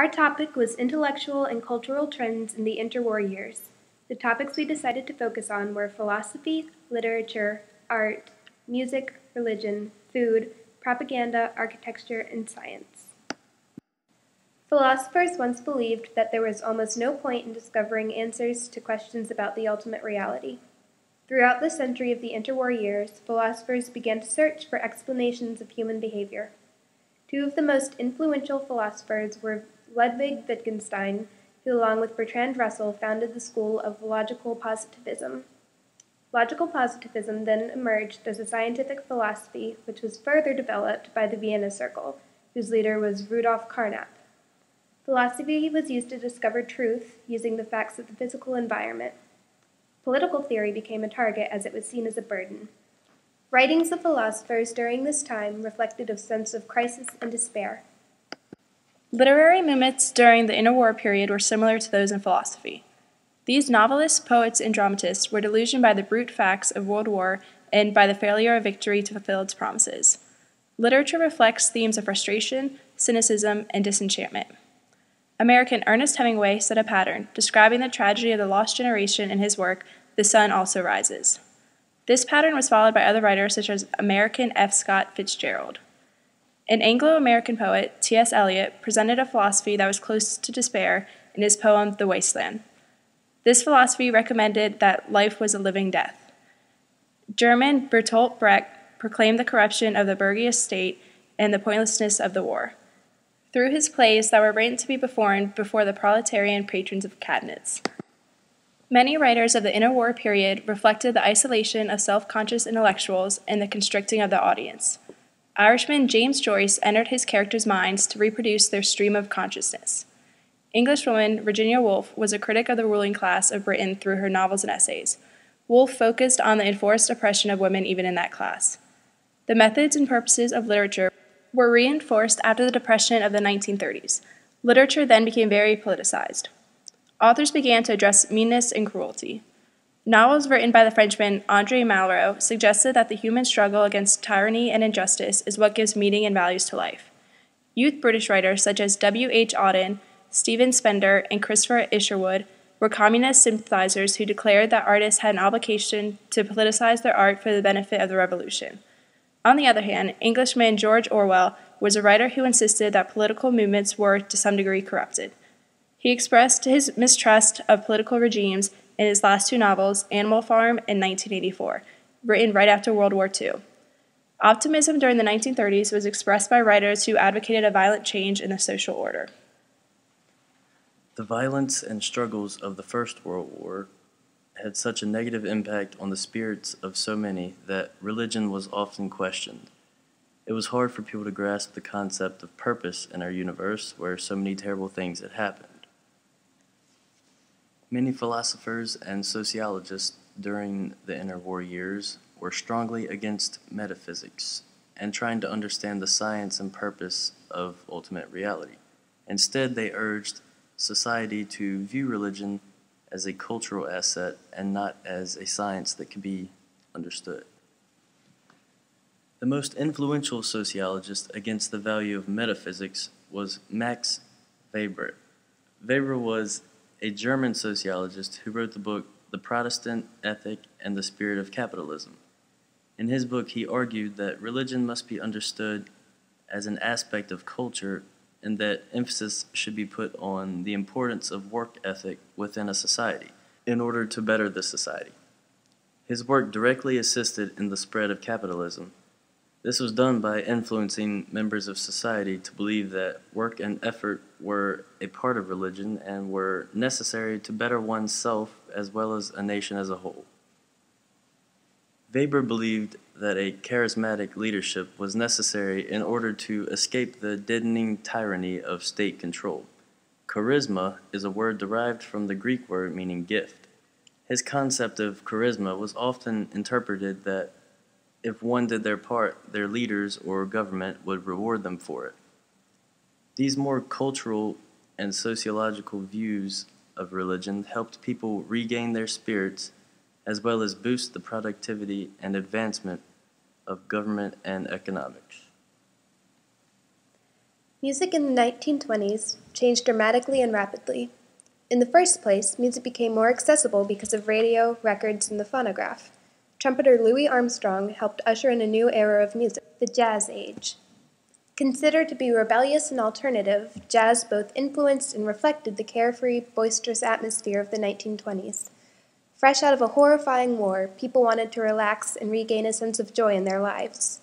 Our topic was intellectual and cultural trends in the interwar years. The topics we decided to focus on were philosophy, literature, art, music, religion, food, propaganda, architecture, and science. Philosophers once believed that there was almost no point in discovering answers to questions about the ultimate reality. Throughout the century of the interwar years, philosophers began to search for explanations of human behavior. Two of the most influential philosophers were Ludwig Wittgenstein, who along with Bertrand Russell founded the school of logical positivism. Logical positivism then emerged as a scientific philosophy which was further developed by the Vienna Circle, whose leader was Rudolf Carnap. Philosophy was used to discover truth using the facts of the physical environment. Political theory became a target as it was seen as a burden. Writings of philosophers during this time reflected a sense of crisis and despair. Literary movements during the interwar period were similar to those in philosophy. These novelists, poets, and dramatists were delusioned by the brute facts of World War and by the failure of victory to fulfill its promises. Literature reflects themes of frustration, cynicism, and disenchantment. American Ernest Hemingway set a pattern, describing the tragedy of the lost generation in his work, The Sun Also Rises. This pattern was followed by other writers such as American F. Scott Fitzgerald. An Anglo-American poet, T.S. Eliot, presented a philosophy that was close to despair in his poem The Wasteland. This philosophy recommended that life was a living death. German Bertolt Brecht proclaimed the corruption of the bourgeois state and the pointlessness of the war, through his plays that were written to be performed before the proletarian patrons of cabinets. Many writers of the interwar period reflected the isolation of self-conscious intellectuals and the constricting of the audience. Irishman James Joyce entered his characters' minds to reproduce their stream of consciousness. Englishwoman Virginia Woolf was a critic of the ruling class of Britain through her novels and essays. Woolf focused on the enforced oppression of women even in that class. The methods and purposes of literature were reinforced after the Depression of the 1930s. Literature then became very politicized. Authors began to address meanness and cruelty. Novels written by the Frenchman André Malraux suggested that the human struggle against tyranny and injustice is what gives meaning and values to life. Youth British writers such as W. H. Auden, Stephen Spender, and Christopher Isherwood were communist sympathizers who declared that artists had an obligation to politicize their art for the benefit of the revolution. On the other hand, Englishman George Orwell was a writer who insisted that political movements were, to some degree, corrupted. He expressed his mistrust of political regimes in his last two novels, Animal Farm and 1984, written right after World War II. Optimism during the 1930s was expressed by writers who advocated a violent change in the social order. The violence and struggles of the First World War had such a negative impact on the spirits of so many that religion was often questioned. It was hard for people to grasp the concept of purpose in our universe where so many terrible things had happened. Many philosophers and sociologists during the interwar years were strongly against metaphysics and trying to understand the science and purpose of ultimate reality. Instead, they urged society to view religion as a cultural asset and not as a science that can be understood. The most influential sociologist against the value of metaphysics was Max Weber. Weber was a German sociologist who wrote the book The Protestant Ethic and the Spirit of Capitalism. In his book, he argued that religion must be understood as an aspect of culture and that emphasis should be put on the importance of work ethic within a society in order to better the society. His work directly assisted in the spread of capitalism. This was done by influencing members of society to believe that work and effort were a part of religion and were necessary to better oneself as well as a nation as a whole. Weber believed that a charismatic leadership was necessary in order to escape the deadening tyranny of state control. Charisma is a word derived from the Greek word meaning gift. His concept of charisma was often interpreted that if one did their part, their leaders or government would reward them for it. These more cultural and sociological views of religion helped people regain their spirits as well as boost the productivity and advancement of government and economics. Music in the 1920s changed dramatically and rapidly. In the first place, music became more accessible because of radio, records, and the phonograph. Trumpeter Louis Armstrong helped usher in a new era of music, the Jazz Age. Considered to be rebellious and alternative, jazz both influenced and reflected the carefree, boisterous atmosphere of the 1920s. Fresh out of a horrifying war, people wanted to relax and regain a sense of joy in their lives.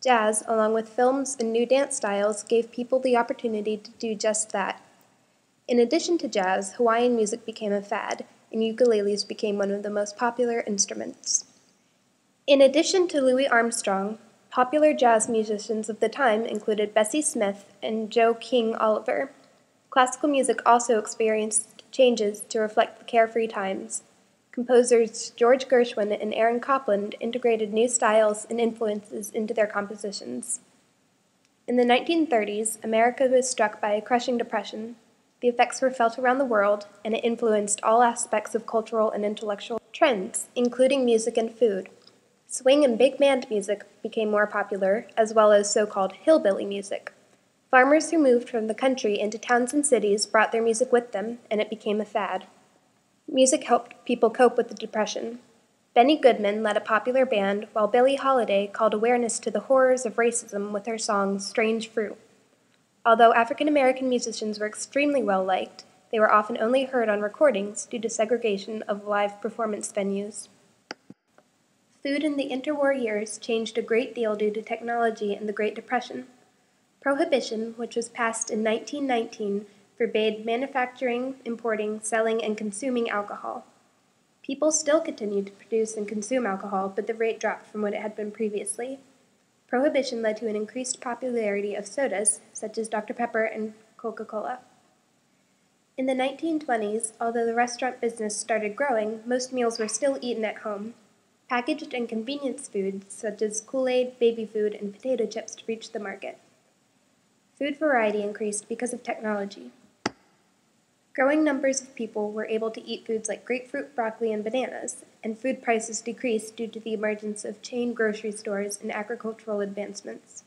Jazz, along with films and new dance styles, gave people the opportunity to do just that. In addition to jazz, Hawaiian music became a fad, and ukuleles became one of the most popular instruments. In addition to Louis Armstrong, popular jazz musicians of the time included Bessie Smith and Joe King Oliver. Classical music also experienced changes to reflect the carefree times. Composers George Gershwin and Aaron Copland integrated new styles and influences into their compositions. In the 1930s, America was struck by a crushing depression. The effects were felt around the world, and it influenced all aspects of cultural and intellectual trends, including music and food. Swing and big band music became more popular, as well as so-called hillbilly music. Farmers who moved from the country into towns and cities brought their music with them, and it became a fad. Music helped people cope with the depression. Benny Goodman led a popular band, while Billie Holiday called awareness to the horrors of racism with her song Strange Fruit. Although African American musicians were extremely well liked, they were often only heard on recordings due to segregation of live performance venues. Food in the interwar years changed a great deal due to technology and the Great Depression. Prohibition, which was passed in 1919, forbade manufacturing, importing, selling, and consuming alcohol. People still continued to produce and consume alcohol, but the rate dropped from what it had been previously. Prohibition led to an increased popularity of sodas, such as Dr. Pepper and Coca-Cola. In the 1920s, although the restaurant business started growing, most meals were still eaten at home. Packaged and convenience foods, such as Kool-Aid, baby food, and potato chips, reached the market. Food variety increased because of technology. Growing numbers of people were able to eat foods like grapefruit, broccoli, and bananas, and food prices decreased due to the emergence of chain grocery stores and agricultural advancements.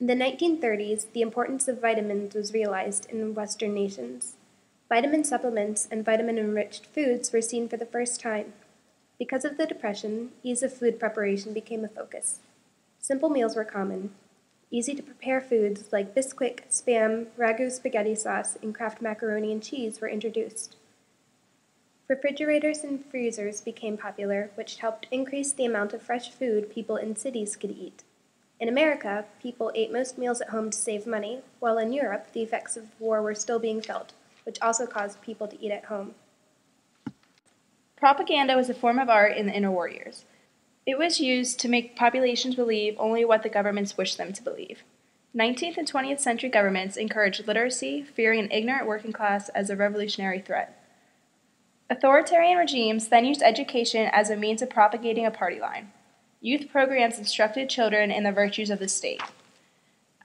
In the 1930s, the importance of vitamins was realized in Western nations. Vitamin supplements and vitamin-enriched foods were seen for the first time. Because of the Depression, ease of food preparation became a focus. Simple meals were common. Easy-to-prepare foods like Bisquick, Spam, ragu spaghetti sauce, and Kraft macaroni and cheese were introduced. Refrigerators and freezers became popular, which helped increase the amount of fresh food people in cities could eat. In America, people ate most meals at home to save money, while in Europe, the effects of war were still being felt, which also caused people to eat at home. Propaganda was a form of art in the interwar years. It was used to make populations believe only what the governments wished them to believe. 19th and 20th century governments encouraged literacy, fearing an ignorant working class as a revolutionary threat. Authoritarian regimes then used education as a means of propagating a party line. Youth programs instructed children in the virtues of the state.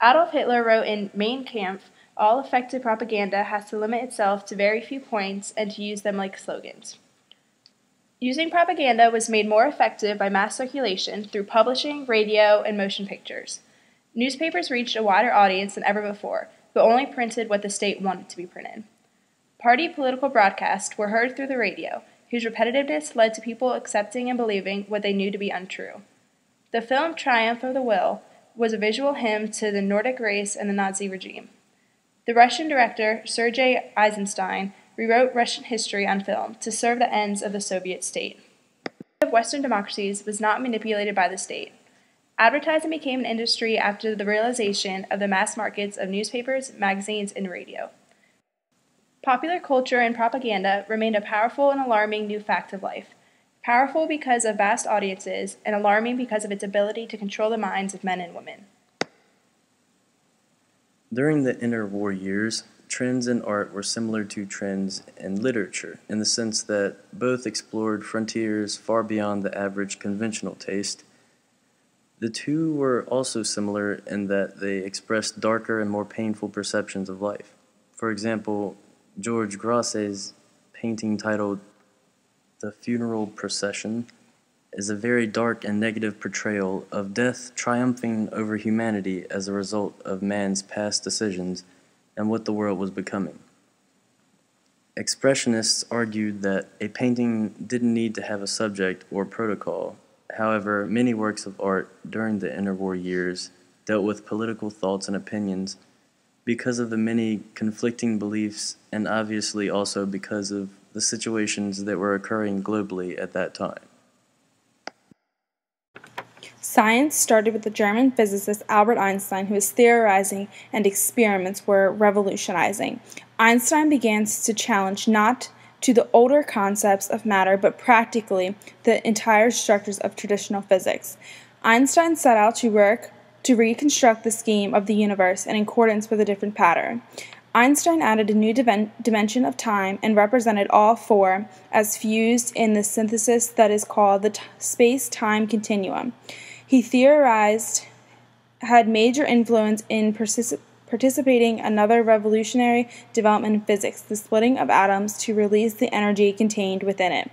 Adolf Hitler wrote in Mein Kampf, "All effective propaganda has to limit itself to very few points and to use them like slogans." Using propaganda was made more effective by mass circulation through publishing, radio, and motion pictures. Newspapers reached a wider audience than ever before, but only printed what the state wanted to be printed. Party political broadcasts were heard through the radio, whose repetitiveness led to people accepting and believing what they knew to be untrue. The film Triumph of the Will was a visual hymn to the Nordic race and the Nazi regime. The Russian director, Sergei Eisenstein, rewrote Russian history on film to serve the ends of the Soviet state. The Western democracies was not manipulated by the state. Advertising became an industry after the realization of the mass markets of newspapers, magazines, and radio. Popular culture and propaganda remained a powerful and alarming new fact of life. Powerful because of vast audiences, and alarming because of its ability to control the minds of men and women. During the interwar years, trends in art were similar to trends in literature, in the sense that both explored frontiers far beyond the average conventional taste. The two were also similar in that they expressed darker and more painful perceptions of life. For example, George Grasset's painting titled The Funeral Procession is a very dark and negative portrayal of death triumphing over humanity as a result of man's past decisions and what the world was becoming. Expressionists argued that a painting didn't need to have a subject or protocol. However, many works of art during the interwar years dealt with political thoughts and opinions because of the many conflicting beliefs and obviously also because of the situations that were occurring globally at that time. Science started with the German physicist Albert Einstein, who was theorizing and experiments were revolutionizing. Einstein began to challenge not to the older concepts of matter, but practically the entire structures of traditional physics. Einstein set out to work to reconstruct the scheme of the universe in accordance with a different pattern. Einstein added a new dimension of time and represented all four as fused in the synthesis that is called the space-time continuum. He theorized had major influence in participating another revolutionary development in physics, the splitting of atoms to release the energy contained within it.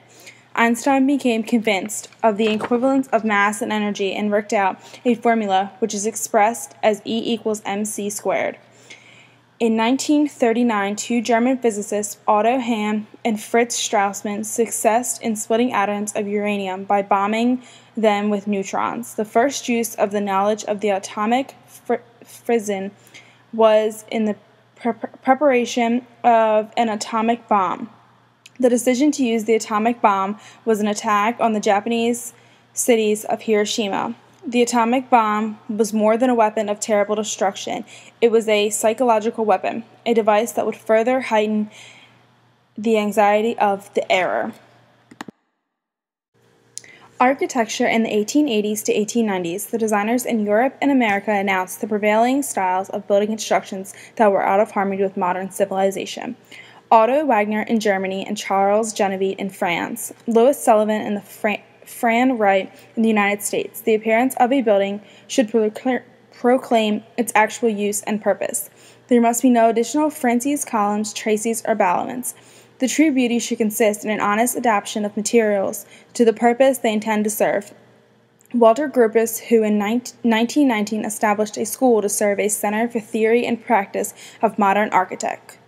Einstein became convinced of the equivalence of mass and energy and worked out a formula which is expressed as E = mc squared. In 1939, two German physicists, Otto Hahn and Fritz Strassmann, succeeded in splitting atoms of uranium by bombing them with neutrons. The first use of the knowledge of the atomic fission was in the preparation of an atomic bomb. The decision to use the atomic bomb was an attack on the Japanese cities of Hiroshima. The atomic bomb was more than a weapon of terrible destruction. It was a psychological weapon, a device that would further heighten the anxiety of the era. Architecture in the 1880s to 1890s, the designers in Europe and America announced the prevailing styles of building constructions that were out of harmony with modern civilization. Otto Wagner in Germany and Charles Genevieve in France, Louis Sullivan and Fran Wright in the United States. The appearance of a building should proclaim its actual use and purpose. There must be no additional friezes, columns, traceries, or battlements. The true beauty should consist in an honest adaptation of materials to the purpose they intend to serve. Walter Gropius, who in 1919 established a school to serve as a center for theory and practice of modern architecture.